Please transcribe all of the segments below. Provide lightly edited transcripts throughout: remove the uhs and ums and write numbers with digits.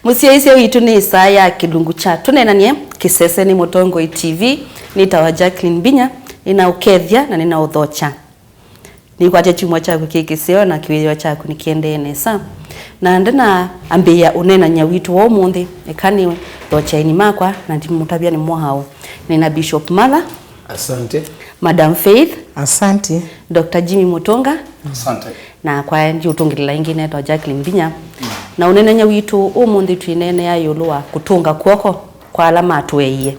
Mutiaise witu ni saa ya kilungu cha Tuneenanie kisese ni Mutongoi TV nitawa Jacqueline Binya ina ukethia na nina udhocha ni kwa chumwa chaku kikiseo na kiwio chaku nikiende nesa na ndena ambia unena nya witu wo mundi ekani dhocha ini makwa na ndimutabia ni mwahao nina Bishop Mala. Asante. Madam Faith. Asante. Dr. Jimmy Mutunga. Asante. Na kwa ndi utungirila ingine to Jacqueline Binya. Na unenenya witu umundi twinene ya yulua kutunga Kwoko kwa alama Matueie.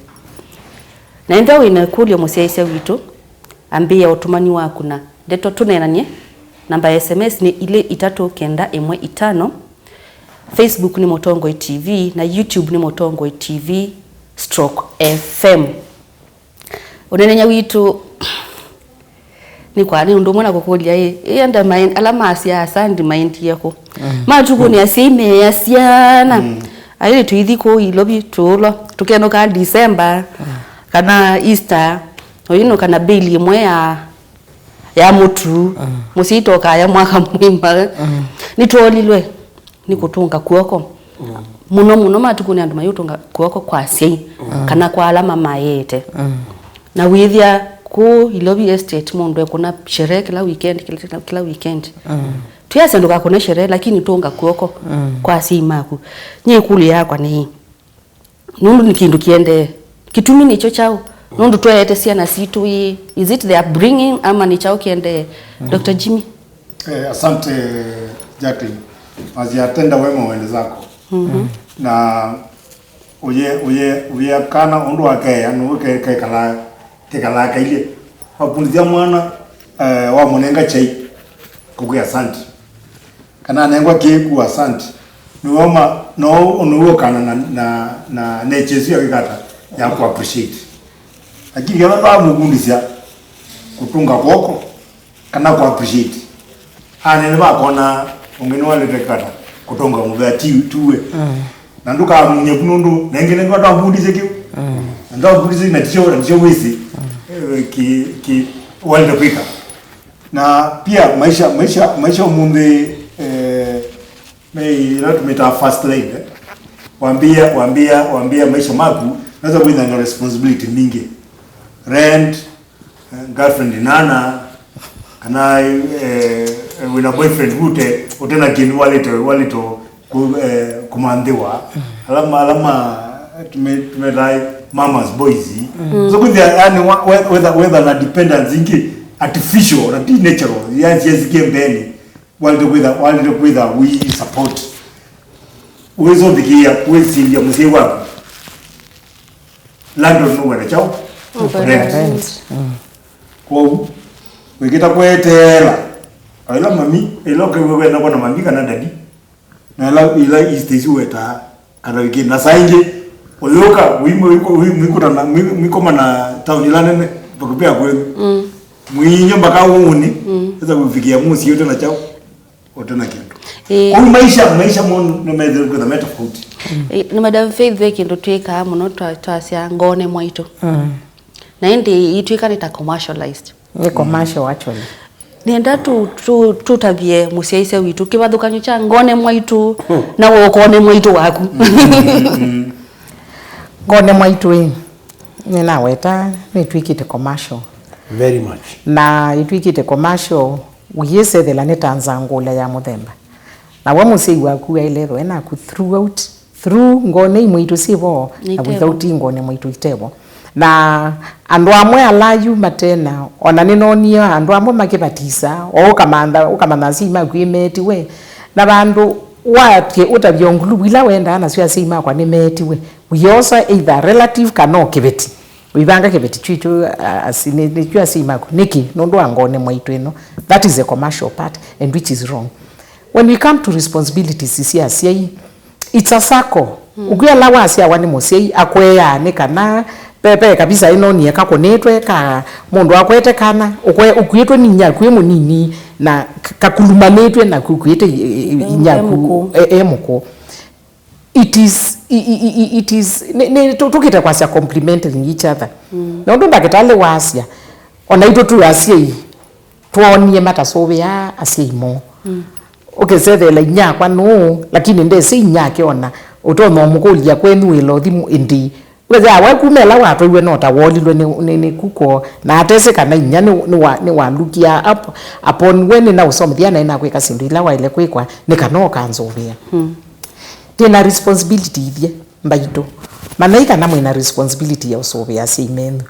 Na ndio inakulio Mutiaise witu ambia utumani waku na deto Tuneenanie namba SMS ni ile 3915. Facebook ni Mutongoi TV na YouTube ni Mutongoi TV /FM. Unenenya witu ni kwa ni ndumona kukulia yenda mind alama asia sandi mind yako matuko ni asime yasiana ayi tuithiko ilobi tulo tukeno ka December kana Easter oyino kana beli imwe ya mutu musito ka ya mwaka mwimba ni tolilwe ni kutunga Kwoko muno matuko ni anduma yutunga Kwoko kwa sei kana kwa alama mayete na withia ku ilobi estate mundu kuna sherehe kila weekend tuyase ndoka kuna sherehe lakini tunga Kwoko kwa simaku nye kuli yakwa ni nundu nikindu kiende kitumi nicho chao nundu twete sia na situ is it they are bringing ama ni chao kiende Dr. Jimmy. Asante Jacqueline aziatenda wema wende zako na uye kana undu wake anu ke kala kaile wapunzia mwana wa munenga chai kukuya asante kana nengwa keku asante niwoma no onuwo kana na nechesu ya kikata ya ku appreciate lakini yana ba mugundisia kutunga Kwoko kana ku appreciate ane ba kona ungeni wale tekata kutunga mubya tuwe na nduka munye kunundu nengene ngata mbundise kiu ndo mbundise na tisho wisi ki wale kwika na pia maisha munde ila tumeta first lane wambia maisha maku naweza kuwa na responsibility mingi rent girlfriend nana kana with a boyfriend utena kini walito kumandiwa alama tumelai mama's boys so with yani whether na dependence ingi artificial na natural yani yezikembeni whether we support uwezo dikia uwezi ndia mzee wako landlord no wena chao rent kwa wikita kwetela aila mami eloke wewe na kwa mami kana dadi na ila istezi weta kana wiki na sainge oyoka wiko na town ilane bakupia kwenu mwinyo mpaka uuni sasa kufikia musi yote na chao otena kintu kwa maisha no meze kwa metaphor ni Madam Faith weki ndo tweka muno twasia ngone mwaito na ndi itwika nita commercialized ni commercial actually nienda tutabie Mutiaise witu kibathukanyo cha ngone mwaitu na wokone mwaitu waku ngone mwaitu ni naweta ni twikite commercial very much na itwikite commercial uyese de la netanzangula ya muthemba na wa musei waku ailero ena ku through ngone mwaitu sibo na without ngone mwaitu itebo na andu amwe alayu matena ona ninonia andu amwe makibatisa o ukamanda sima kwimeti we na bandu wake utabyongulu bila wenda na sia sima kwa nimeti we also either relative kana kibeti wibanga kibeti chicho asine chwa sima niki nondo angone mwaitu eno that is a commercial part and which is wrong when we come to responsibilities isia it's a circle ukia lawa asia wani musei akweya ne kana pepe kabisa ino ni akakonetwe ka mundu akwete kana ukwetwe ni nyaku munini na kakulumanetwe na kukwete nyaku emuko it is ne tukita kwa sia complementing each other na ndo baketale wasia ona ito tu asia tuonie matasobe ya asia imo okay sasa la nyakwa no lakini ndese nyake ona utono mukulia kwenu ilo thimu indi weza wa kumela watu iwe nota wolilwe ni kuko na atese kana inya ni walukia up upon when na usomithia na kwika sindu ila waile kwikwa ni kana kanzovia tena responsibility ithie mbaito manaika na mwina responsibility ya usovia simenu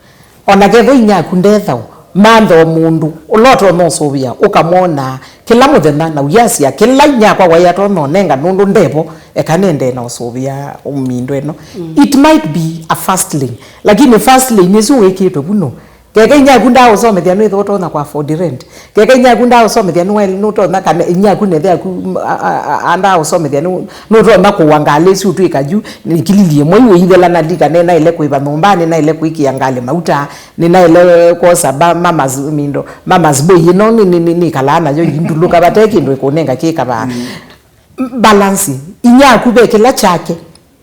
ona getho inya kundethao mando mundu uloto no sovia ukamona kila muthenya na uyasia kila inya kwa wayato no nenga nundu ndevo ekanende na usovia umindo eno it might be a fast lane lakini fast lane nizo wekito buno keke inya kunda usomethia no ithoto na kwa afford rent keke inya kunda usomethia no well no to na kana inya kunethia ku anda usomethia no to na kuangale si utwika ju nikililie mwe ithela na dika nena ile kuiba nyumbani na ile kuikia ngale mauta nina ile kosa mama's mindo mama's boy no ni kalana yo induluka bateki ndo ikonenga kika ba balance inya kubekela chake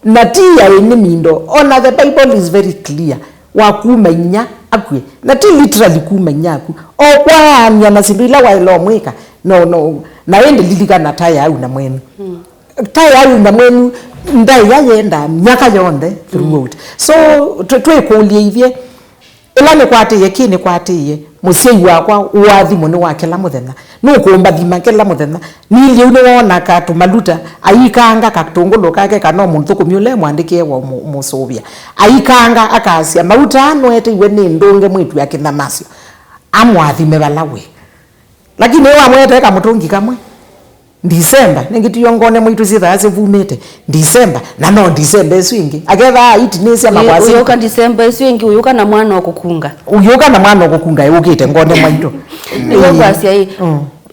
na tia ene mindo ona the Bible is very clear wakumenya akwe na ti literally kumenya ku okwa nyama sindila wa ilo mweka no na ende lilika na taya au na mwenu taya au na mwenu ndai yayenda myaka yonde throughout so twekulie ivye elane kwatiye kini kwatiye musei wakwa uwathimo ni wakela muthenya no kuomba thima kela muthenya nili une wona ka tumaluta aikanga kakutungulu kake kana muntu kumyule mwandike wa musovia aikanga akasia mauta no ete iwe ni ndonge mwitu yakina masio amwathime balawe lakini wa mwete ka mutungi kamwe December ningitiyongone mwitu sithaase vumete December na no December swingi agetha itinese makwasi uyoka December swingi uyoka na mwana okukunga ukite ngone mwitu niyo kwasi ai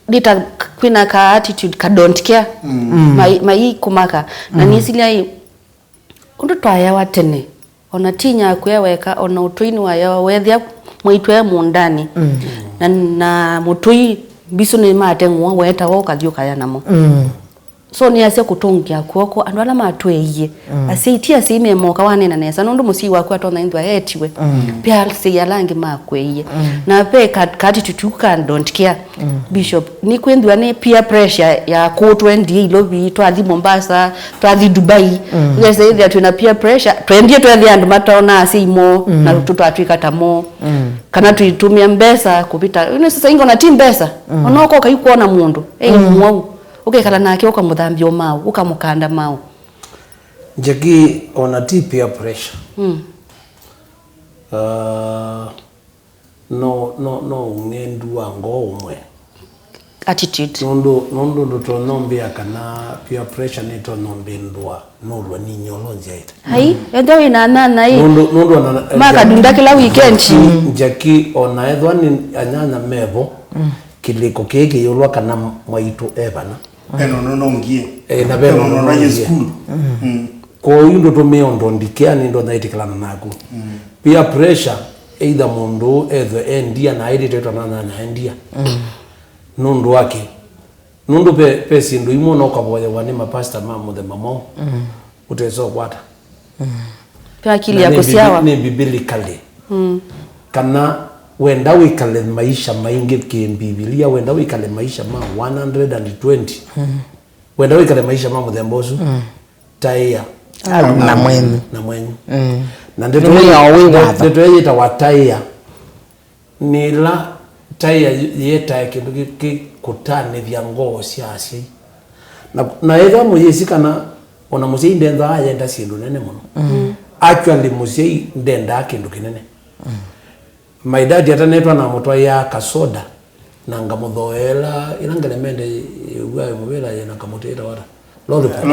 dita kwina ka attitude ka don't care mai kumaka na nisilia ai undu twaya watene ona tinya kweweka ona utwini waya wethia mwitu ya mundani na mutui biso ni matengwa weta woka thioka ya namo so ni ase kutongia Kwoko andu ala Matueie asiitia sime moka wanena nesa nundu musi wakwa tona indwa etiwe pia se yalangi makweie na pe kati tutuka don't care bishop ni kwendwa ni peer pressure ya kutwendi ilobi twathi Mombasa twathi Dubai yese ithia tuna peer pressure twendie twathi andu mataona asimo na tutu atwika tamo kana tuitumia mbesa kupita ine sasa ingo na timbesa onoko kaikuona mundu mwau ukekala nake ukamuthambia mau ukamukanda mau njagi ona peer pressure no ngendu wango umwe attitude nondo to nombia kana peer pressure ni to nombendwa no lwa ni nyolonja ita hai endo ina nana hii nondo na maka dunda kila weekend njaki ona edwa ni anyanya mevo kiliko keke yolwa kana mwaitu ebana no ngie na beno no na school ko yundo to meondo ndikia ni ndo naitikana naku peer pressure either mundu ethe endia na edit to na endia nundu wake nundu pe sindu imo no kaboya wani mapasta mamu the mamo utezo kwata pe akili yako siawa ni biblically kana wenda wikale maisha maingi Biblia wenda wikale maisha ma 120 wenda wikale maisha ma muthembosu taia na mwenyu na ndeto yeta wataia nila taia yeta kindu kutane vya ngoo siasi na ega muyesi kana ona musei ndenda ayenda sindu nene muno actually musei ndenda kindu kinene my dad yatanetwa na Matueie ya kasoda na ngamuthoela irangale mende ugaye mubela yana kamutera wara lollipop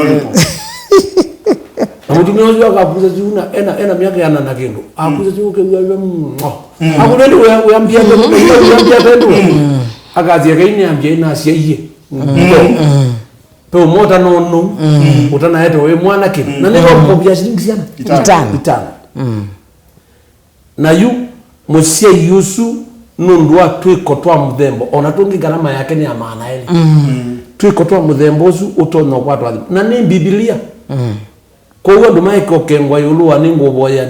amutini ojo akapuza juna ena miaka yana na kindu akuza juke ugaye akunende uyambia tendo akazi akaini ambia ina asiye pe mota no utana yeto we mwana kindu na niko kopia shilingi sana itano na yu musie yusu nundua twiko twa muthembo ona tungi garama yake ni amana ele twiko twa muthembo usu utono kwa twa na ni Biblia kwa hiyo ndumai ko kengwa yulua ni ngoboya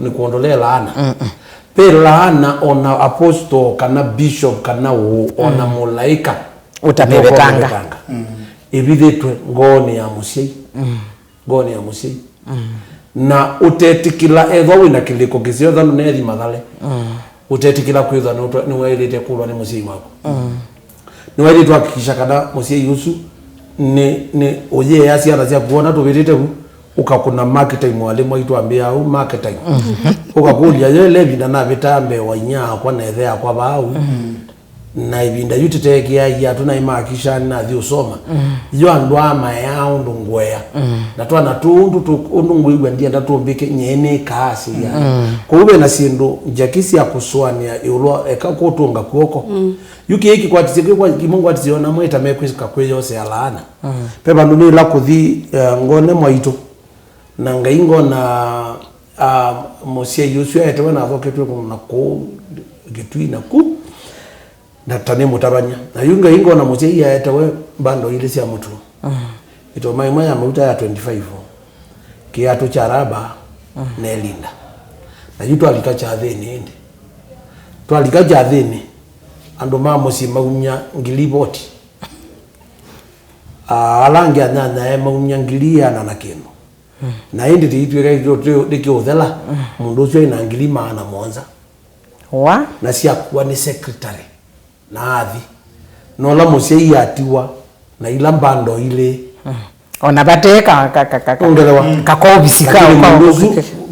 ni kuondolea laana pe laana ona apostle kana bishop kana ona mulaika utapebetanga ibidetwe ngoni ya musie ngoni ya musi na utetikila etho wina kiliko kisio thano nethi mathale utetikila kwitha ni wairite kulwa ni musi wako ni wairite hakikisha kana musi yusu ni oye yasi anasia kuona tubirite hu ukakuna marketing mwalimu aitu ambia au marketing ukakulia yele binda na vitambe wanya kwa nethe yakwa bau na ibinda yutitekia ya tuna imakisha na thi usoma yo andwa mayao ndungwea na twana tundu undungwe ndia ndatumbike nyene kasi ya kube na sindu jakisi ya kuswania yulo ekakutunga Kwoko yuki hiki kwa tizike kwa kimungu atiziona mweta mekwisa kwe yose alana peba ndumi la kuthi ngone mwaito na ngaingo na mosia yusu ya etewe na voketu na ko gitui na ku na tane mutabanya na yunga ingo na mosia ya etewe bando ile sia mutu ito maima ya mauta ya 25 kiatu cha raba na elinda na yuto alika cha thini ndi to alika cha thini ando mamo si maumya ngiliboti alangi anana maumya ngilia na nakeno na indi tiitweka ikiothela mundu ucio ina ngili maana monza wa na cia kuwa ni secretary na athi no la mucie yatiwa na ila mbando ile ona bateka kakobisi kao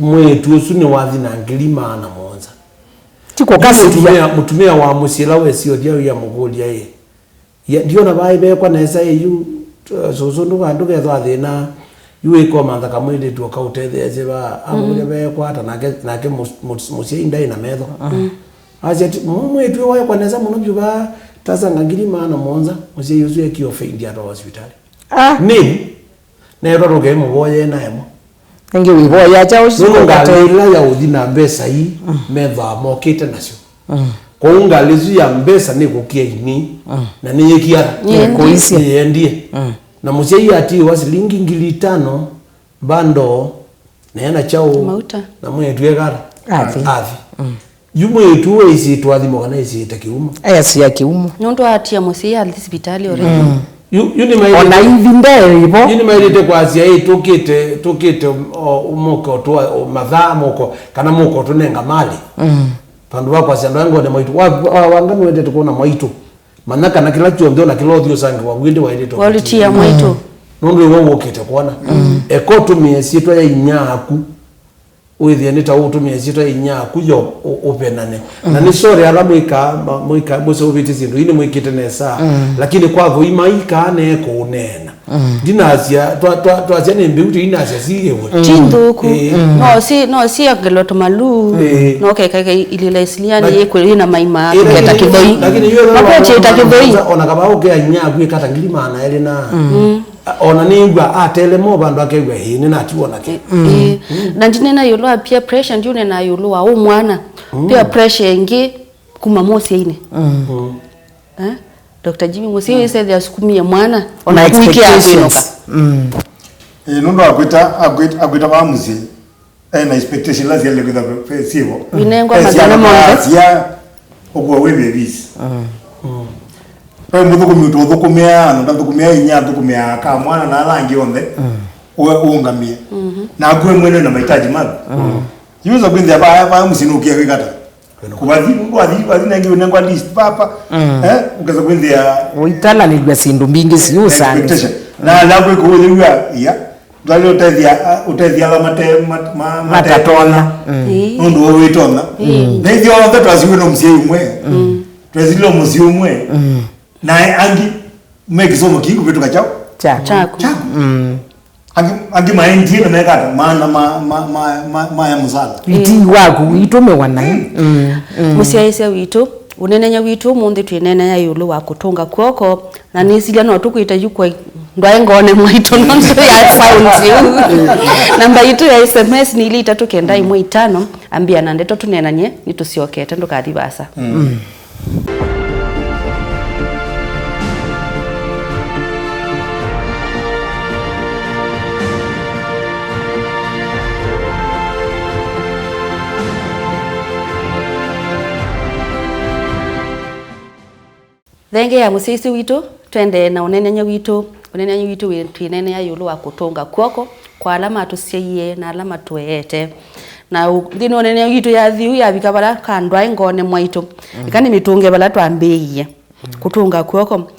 mwetu usu ni wathi na ngili maana monza tiko kasi mutumia wa musila wesio dia ya mugolia ye ndio na bai be kwa nesa yu so ndo bandu getho thina yuwe kwa manda kamwende tu akautetheze ba amule be kwa hata nake musie indai na metho aje mwetu wa kwa nesa muno byuba tazanga ngiri maana monza musie yuzu ekio fendi ata hospitali ni na ero roge muboye na emo ngi wiboya cha usikunga ila ya udina mbesa hii metho amokite nacio kwa ungalizu ya mbesa ni kukia ini na ni yekiara kuisi yendie na musie ati wasilingi ngili 5 bando na yana chao mauta na mwetu yegara athi yumwe tu isi twathi mogana isi takiumu si ya kiumu nyondo atia musie ali hospitali ore yuni mai ona hivi ndio ibo yuni mai te kwa sia hii tokete umoko tu madha moko kana moko tu nenga mali pandu wako sia ndango ne maitu wangani wende tukona maitu manaka na kila chombe na kila othio sangi wa winde wa ile to walitia maitu nondo wo wokete kuona ekotumie sitwa ya inyaku withie nita utumie sitwa ya inyaku yo openane na ni sore ala muika muso ubiti sindu ini muikite nesa lakini kwavo imaika ne ko nena dinasia twa ne mbiuti inasia siyewe chinduku no si ageloto malu no keka ilile isliani yekwe ina maima keta kidoi lakini yeye mapoche takidoi ona kaba oke inyaku ikata ngilima na ele na ona ningwa atele mo bandu akegwe hini na tuona ke na ndinena yolo peer pressure ndune na yolo wa umwana peer pressure ingi kuma mosi ine Dr. Jimmy Musie said ya sukumia mwana ona wiki akwinoka nundo akwita ba musie na expectation lazia le kwitha sivo winengwa magana monde ya ogwa webe bisi thukumia na thukumia inya thukumia ka mwana na rangi onthe ungamie na gwe mwene na mahitaji magu yuza kwindia ba musinukia kwikata kubathi na ngi unengwa list papa ukaza kwindia uitala ni gwa sindu mbingi siyo sana na labwe kuwelwa ya dali utethia la matatona ndo witona na hivyo wote twasiwe no msie umwe twazilo msie umwe na angi mekisomo kingu vitu kachao chako angi maendi na mekata maana ya musala iti waku itume wana musie witu unenenya witu mundi twinenenya yulu wa kutunga Kwoko na nisilia no tukuita yukwa ndwaye ngone mwaitu nondo ya sounds namba yitu ya SMS ni ili 395 ambia na ndeto tunenanye nitusiokete ndukathi basa Thenge ya musisi witu twende na unenenya witu twinene ya yulu wa kutunga Kwoko kwa alama tusiye na alama tuete na ndino nene yitu ya thiu ya bikabala kandwa ingone mwaitu ikani mitunge bala twambiye kutunga kwoko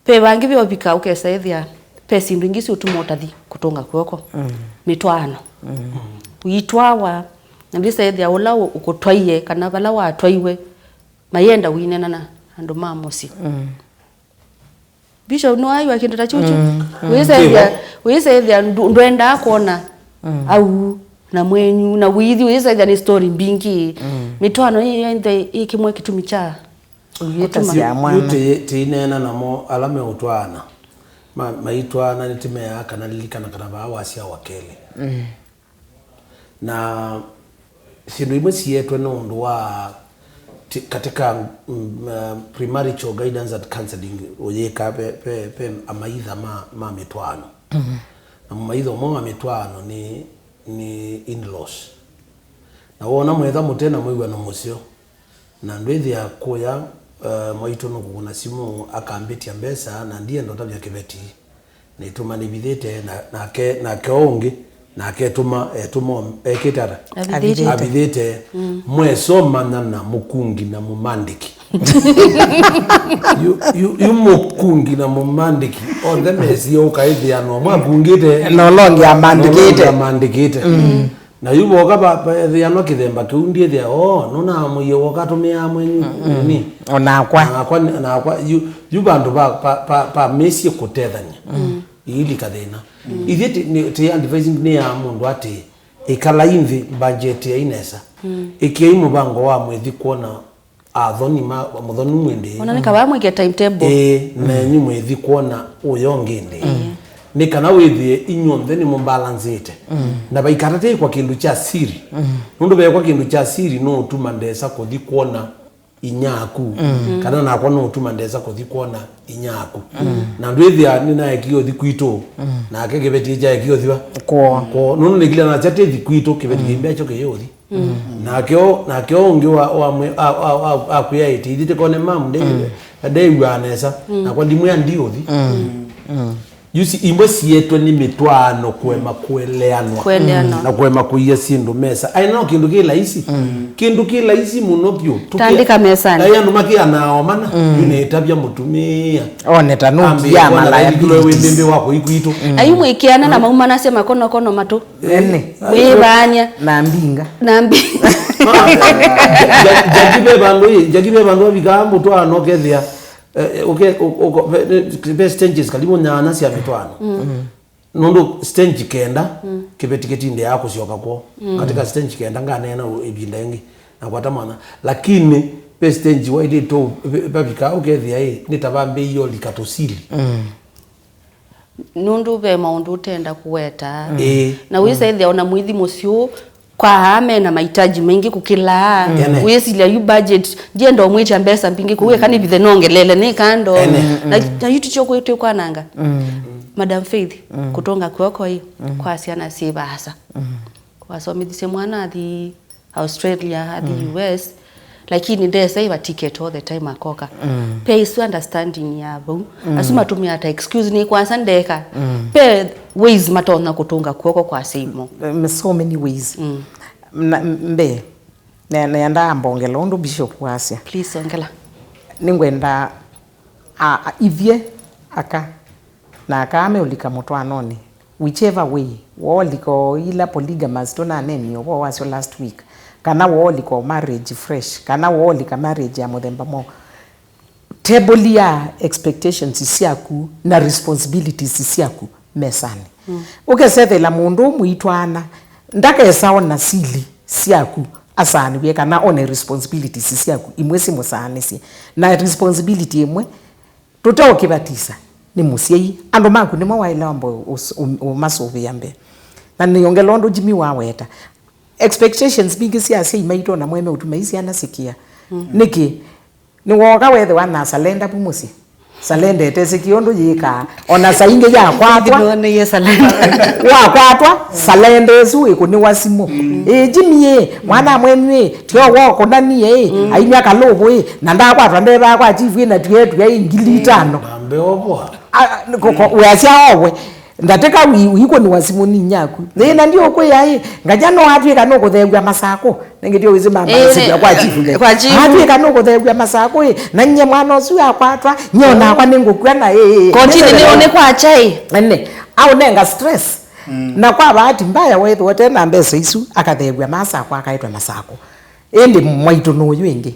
pe bangi byo bika ukesaithia pesi ndingisi utumotathi kutunga kwoko mitwano uitwawa ndisaithia ula ukutwaie kana bala watwaiwe mayenda winena na andu mamusi bisho no ayo akindu ta chuchu wisaithia ndwenda kuona au na mwenyu na withi wisaithia ni story mbingi mitwano yende ikimwe kitumi cha uyeta mwana tinena namo alame utwana maitwana nitimea kana lilikana kana bawasia wakele na sindu imwe sietwe no ndo wa katika primary guidance and counseling oyeka pe amaitha ma mitwano na maitho mo mitwano ni in-laws na wona mwetha mutena mwigwa no musio na ndwithia kuya mwaitu no kuguna simu akambitia mbesa na ndiye ndo tabia kibeti ni tuma nibithite na keongi na ketuma ekitara abithite mwesoma na mukungi na mumandiki you mukungi na mumandiki on the mesi okaithia no mwakungite no longi amandikite na yubo kaba thia no kithemba kiundie thia nona muyo wakatumia mwenyu ni onakwa you bandu pa mesi kutethanya ili kathina ithiti ti advising ni ya mundu ati ikala invi budget ya inesa ikia imubango wa mwethi kuona athoni muthoni mwende ona nikaba mwike timetable na nyu mwethi kuona uyo ngende ni kana withie inyunthe ni mumbalance na baikarate kwa kindu cha siri nundu be kwa kindu cha siri no utuma ndesa kuthi kuona inyaku kana na kwa no utuma ndesa kuthi kuona inyaku na ndwithia ni na ekio thikwito na akegebeti ja ekio thiwa ko nunu ni kila na chate thikwito kebeti gimbe cho ke yothi na kyo ungi wa akuya iti ithite kone mam de wanesa na kwa ndimu ya ndiothi yusi imwe sietwe ni mitwano kwema kueleanwa na kwema kuia sindu mesa ai no kindu kila isi muno pyo tandika mesani ai andu makia nao mana ni tabia mutumia oneta nuki ya malaya kilo wembembe wako ikwito ai mwikiana na mauma nasema kono matu wibanya na mbinga jagibe bandu bigambo to anokethia best stages kalimo nyana cia mitwano nundu stage kenda kibetiketi ndi yako sioka kwa katika stage kenda ngane na ibinda yengi na kwata mwana lakini best stage wa ile to babika ukethia ni tabambe hiyo likatosili nundu be maundu utenda kuweta na wisaithia ona mwithi musio kwa hame na mahitaji mengi kukila wesilia you budget je ndo mwicha mbesa mpingi kuwe kani bithe nongelele ni kando na yitu choko yote kwa nanga Madam Faith kutonga kwoko hiyo kwa siana si basa kwa somithise mwana athi Australia athi US lakini ndio sasa ticket all the time akoka pay is understanding yabo asuma tumia hata excuse ni kwa sandeka pay ways matona kutunga kwoko kwa simu so many ways mbe na yanda mbongela undu bishop wasia please ongela ningwenda ivye aka na akame ulika mutwanoni whichever way woliko ila polygamous tona neni wo wasio last week kana woliko marriage fresh kana wolika marriage ya muthemba mo table ya expectations isiaku na responsibilities isiaku mesani ukesethela mundu muitwana ndaka saona sili siaku asani we kana one responsibilities siaku imwesi musanisi na responsibility imwe tutokibatisa ni musiei ando maku ni mwaila ambo umasobe yambe na niongelondo jimi waweta expectations big siasa imaito na mweme utumaisi anasikia niki ni woga wethe wana salenda pumusi salenda etese kiondo yika ona sainge ya kwatwa ni yesalenda wa kwatwa salenda ezu ikuni wasimo jimie mwana mwemwe tio woko ndani ainya kalobo na ndakwatwa ndeba kwa chifu na twetu ya ingilitano ambe obwa koko uyasia obwe ndateka wiko ni wasimuni nyaku na ndio kwa yai ngajano hatu kana kuthegwa masako ngidio wizima mbasibya kwa chifu hatu kana kuthegwa masako na nye mwana usu akwatwa nyona kwa ningukwa na continue nione kwa chai nne au nenga stress na kwa bahati mbaya wewe wote na mbesa isu akathegwa masako akaitwa masako ende mwaitu no yingi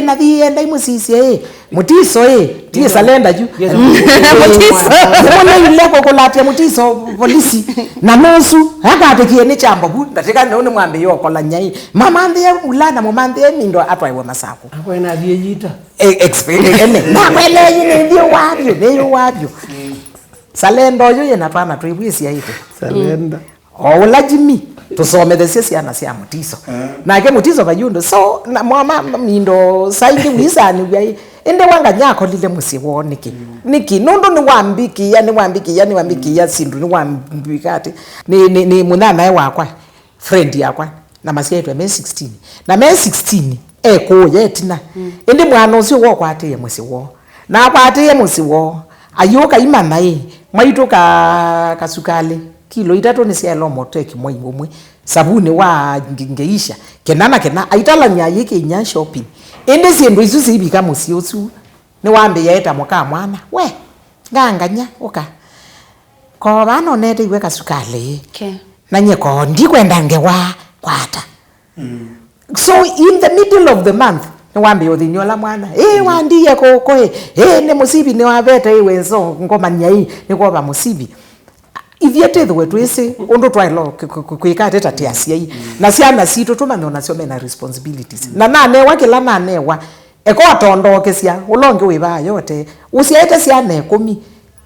na thienda imusisi mutiso tie salenda ju mutiso mwana yule kokolatia mutiso polisi na nusu akatekie ni chambo bu ndatika ne mwambe yo kola nyai mama ndie ulana mama ndie mindo atwaiwe masako akwe na thiejita experience na kwele yini ndio wabyo salenda yo yena pana tuibwisi yaite salenda ola jimi tusomethesye ciana cia mutiso nake mutiso bayundo so na mama mindo saingi wisani yai ende wanga nyako lile musiwo niki nondo ni wambikia sindu ni wambikati ni munana wakwa friend yakwa na masietu me 16 na me 16 ko yetina ende mwana ucio wo kwate musiwo na kwate musiwo ayoka imana maitu kasukale kilo 3 ni cia lo moteki mwe sabuni wa ngeisha kena aitala nya yake nya shopping ende sindu isu sibika musiosu ni wambe yaeta muka mwana we nganganya oka ko bano nete iwe kasukale na nye ko ndikwenda ngewa kwata so in the middle of the month ni wambe yothinyola mwana wandiye koko ne musibi ni wabeta wenzo ngoma nya ni kwa musibi ithiete thwe twese undu twailo kwikate tatiasia na ciana citu tumanyona cio mena responsibilities na nanewa kila nanewa eko atondoke cia ulonge wiba yote usiaite ciana 10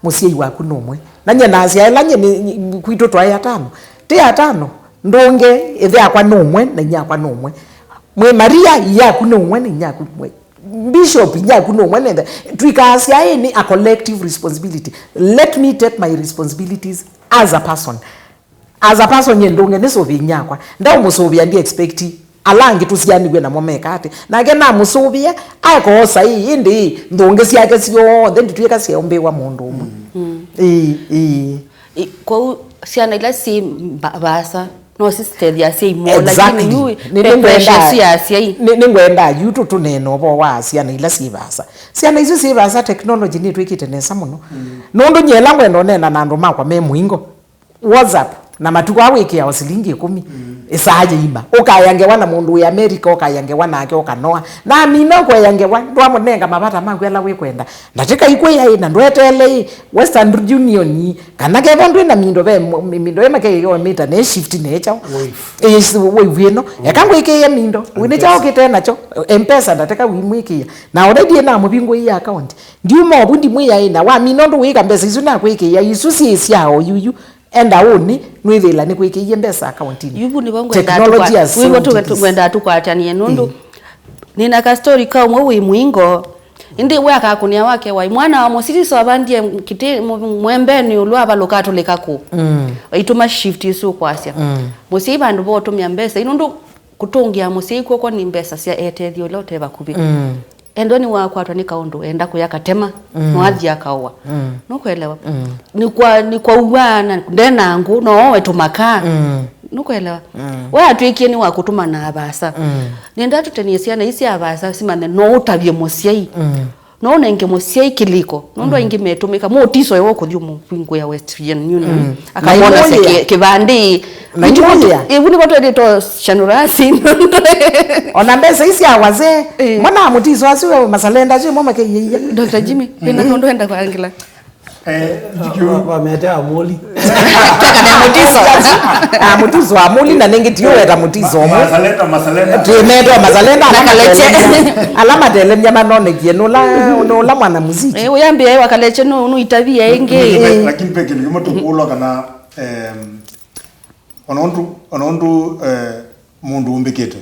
musiei waku numwe na nyena cia ela nyeni kwitu twaya 5 ti 5 ndonge ithe akwa numwe na nyakwa numwe mwe Maria yaku numwe ni nyaku mwe bishop nyaku numwe nende twikasia ni a collective responsibility. Let me take my responsibilities as a person nyendonge neso vinyakwa nda musubia ndi expect alangi tusiani gwe na momekate na gena musubia ako sai indi ndonge siake sio then tuika siombe wa mundu umwe kwa siana ila si basa no sister ya sei mo lakini yu pressure ya sei ningwenda yutu tuneno bo wa siana ila si basa siana izo si basa technology ni twikite nesa muno nondo nyela ngwendo nena na ndo makwa me muingo WhatsApp na matuko awiki ya silingi 10 isaje iba ukayangewa na mundu ya America ukayangewa nake ukanoa na mina kwa yangewa ndo munenga mabata mangu we kwenda ndatika ikwe ya ina ndwetele Western Union kana ke bandu na mindo emake yo mita ne shift necha we no yakangu ike ya mindo wine chao kitena cho M-Pesa ndatika wimwikia na already na mubingo ya account ndio mo bundi mwe ya ina wa minondo wika mbesa izu na kwike ya isu si siao yuyu enda uni nwithila ni kwikiye mbesa accountini yubu ni wangu ngwenda tu kwatania nundu nina ka story ka mwe mwingo indi we akakunia wake wa mwana wa musiriso abandie kiti mwembeni ulwa lokato lekaku ituma shift isu kwasya musiba ndu bo tumya mbesa inundu kutungia musiko kwa ni mbesa cia etethio lote bakubi endoni wa kwatwa ni kaundu enda kuyakatema mwathi akawa nukwelewa ni kwa uwana ndenangu no wetumaka nukwelewa we atwikie ni wa kutuma na abasa nenda tutenie ciana isi abasa simane no utavye musiei no nenge musiei kiliko nondo ingi metumika motiso yo kuthio mpingo ya Western Union akamona kivandi ibuni watu edito shanurasi ona mbesa isi awaze mbona mutiso asiwe masalenda je mama ke yeye Dr. Jimmy ina nondo enda kwa angela wametea amuli mutiso amuli na nengi tiyo eta mutiso masalenda tumeto masalenda alama tele mnyama none kie nola mwana muziki uyambia yeye wakaleche no itavia enge lakini peke ni kama tukulo kana onondu mundu umbikete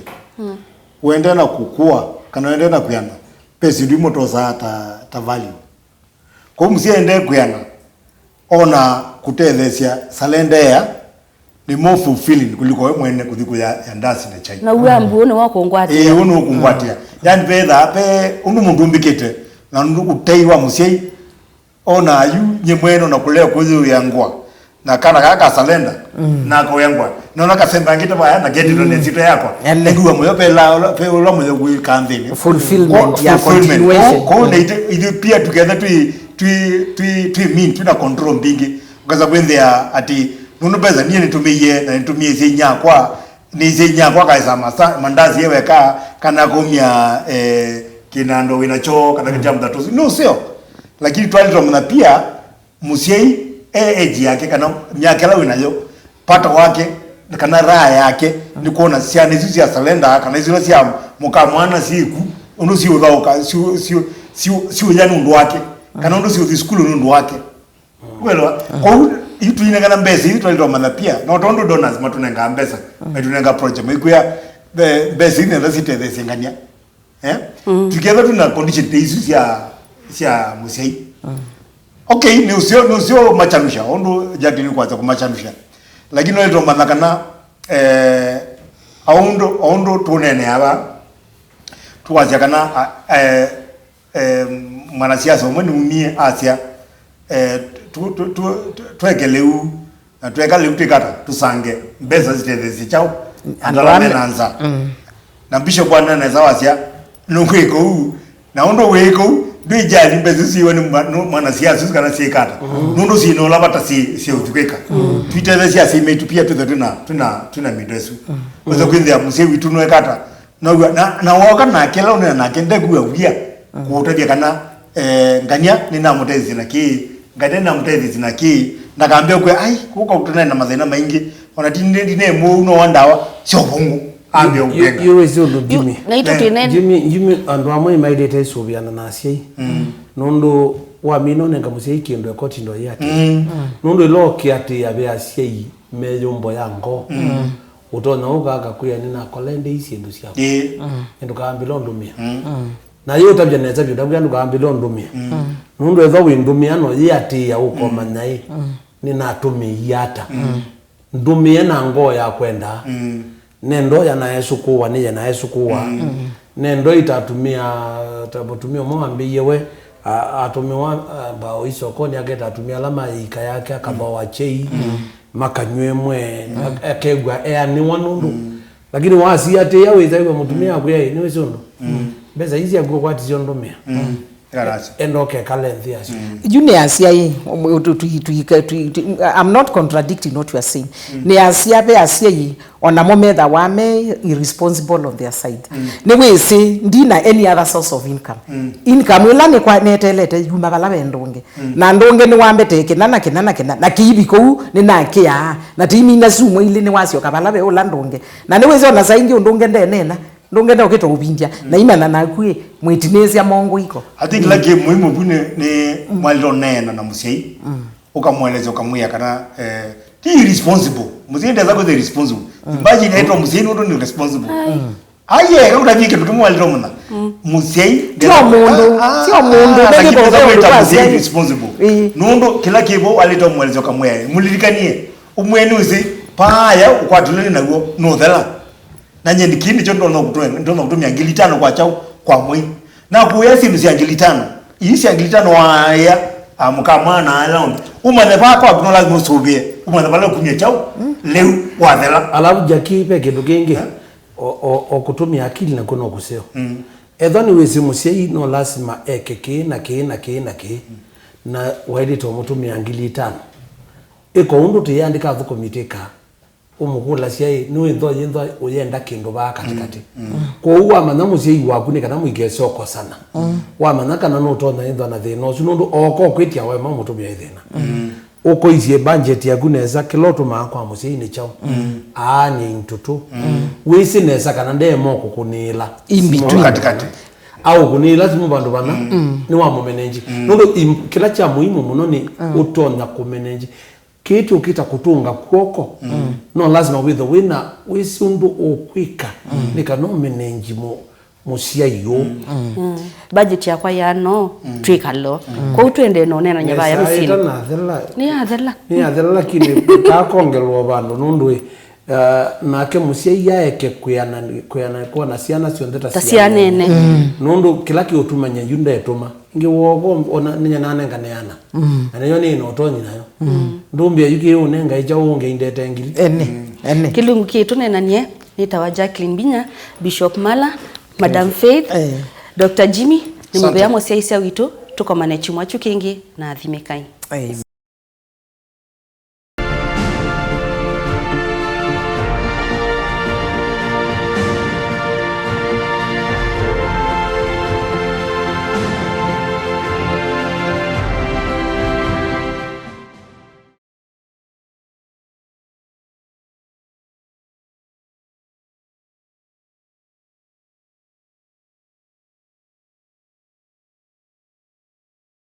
uende na kukua kana uende na kuyana pesi ndimo toza ta value kwa msiende kuyana ona kutethesia salendea ni more fulfilling kuliko wewe mwene kuthiko ya ndasi na chai na uambu one wako ngwatia uno kungwatia yani pedha pe undu mundu umbikete na ndu utaiwa musiei ona ayu nyemweno na kulea kuzi yangwa na kana kaka salenda na ko yangwa nona kasemba ngita baya na geti ndo sito yako nduwa moyo pe lo moyo ku kanthini fulfillment ya continuation ko ne it pia together to mean tuna control mbingi ukaza kwendea ati nuno beza niye nitumie na nitumie zinya kwa ni zinya kwa kaisa mandazi yewe kana kumya kinando winacho kana kijamu tatusi no sio lakini twalito mna pia musiei age yake kana myakela winayo pata wake kana raha yake ni kuona siani zizi ya salenda kana zilo sia muka mwana siku uno si udhauka si yani ndo wake kana ndo si udhiskulu ndo wake kwelo kwa itu inengana mbezi itu twalito mna pia na tondo donors matunenga mbesa matunenga project mekuya mbezi ne ndasite desengania together tuna condition basis ya musiei okay ni usio machanusha ondo jadili kwanza kumachanusha lakini wale tomana kana aundo tunene aba tuwaza kana mwanasiasa umwe umie asia twekeleu na twekaleu tikata tusange mbeza ziteze zichao andalane nanza na bisho bwana na zawasia nungweko na ondo weko bijali mbezi wani mwanasiasa kana sikata nundo sino labata si utukeka twitele siasa imetu pia tuna midresu wazo kwindi ya musewi tunwekata na waka na kela una na kende kuwa uya kuotabia kana ngania nina mutezi na ki ngade na mutezi na ki na kaambia kwa ai kuko kutana na mathina maingi ona ndine mu no wandawa sio bungu ambia ugenga you resume Jimmy na itu tinene Jimmy ando amwe maidete sobiana na asiai nondo wa mino nenga musei kindo ekoti ndo yake nondo iloki ati abe asiai meyombo yango utona ugaga kuya nina kolende isi ndo sia ndo kaambilo ndumia na yo tabya neza byo dabya ndo kaambilo ndumia nondo ezo windumia no yati ya uko manyai nina atumi yata ndumia na ngo ya kwenda nendo yana Yesu kuwa ni yana Yesu kuwa nendo itatumia tabotumia mwambi yewe atumiwa bao isokoni aketa atumia alama ika yake akabawa chei makanywe mwe akegwa ni wanundu lakini wasi ate yawe zaiwe mutumia kuya ni wesondo beza hizi ya kwa tizio ndomea endoke kalenthia Junior I'm not contradicting what you are saying. Ne asia be asia yi ona momeda wa me irresponsible on their side. Ne we say ndina any other source of income. Income ila ne kwa netelete yuma bala bendonge. Na ndonge ni wambe teke nana na kibi ko ni na kia na timi na sumo ile ni wasio kabala be olandonge. Na ne we say ona saingi ndonge ndenena ndongenda ukito ubindia na imana na kwe mwitinezi ya mongo iko I think like muhimu bune ni mwalilo nena na musei ukamweleza ukamwia kana ti responsible musei ndaza ko responsible imagine eto musei ndo ni responsible aye ka utavike tukimwalilo mna musei sio mundu ndege kwa musei responsible nundo kila kibo alito mweleza ukamwia mulilikanie umwenuzi paya ukwatuleni nawo no thela na nyeni kindi chondo ndo kutumia ngili 5 kwa chao kwa mwi na kuyasi msi ngili 5 isi ngili 5 waya amukamana alone umane papa kuno lazima usubie umane pale kumia chao leo wathela alafu jaki peke ndugengi o kutumia akili na kuno kuseo edhani wezi musi no lazima ekeke na na waidi to mutumia ngili 5 eko undu tiyandika thuko miteka umukula siai niwe ndo uyenda kindo ba katikati ko uwa mana musei waku ni kana muigese oko sana wa mana kana no tona ndo na the no sundo oko kwetia wa mama mutumia ithena uko izie budget ya kuneza kiloto makwa musei ni chao ni ntutu wisi neza kana ndemo kukunila imbitu katikati au kunila lazima bandu bana ni wa mumenenji ndo kila cha muhimu muno ni utona kumenenji kitu kita kutunga kwoko no lazima with the winner wisundu okwika nika no menenji musia yo budget yakwa ya no twikalo ko utwende no nena nyaba ya mfini ni athela lakini ka kongelwa bandu nundwe nake muciai yaeke kuyana kwa na ciana cionthe ta cianene nundu kila kiutumanya yunda etuma ngi wogo ona ninya nanenganeana na niyo ni no tonyi nayo ndumbi yuki unenga ija unge indete ngiri ene kilungu kitunenanie nitawa Jacqueline Binya, Bishop Mala, Madam Faith, Dr. Jimmy ni mbeya muciai cia witu tukomane chumwa chukingi na athimekai.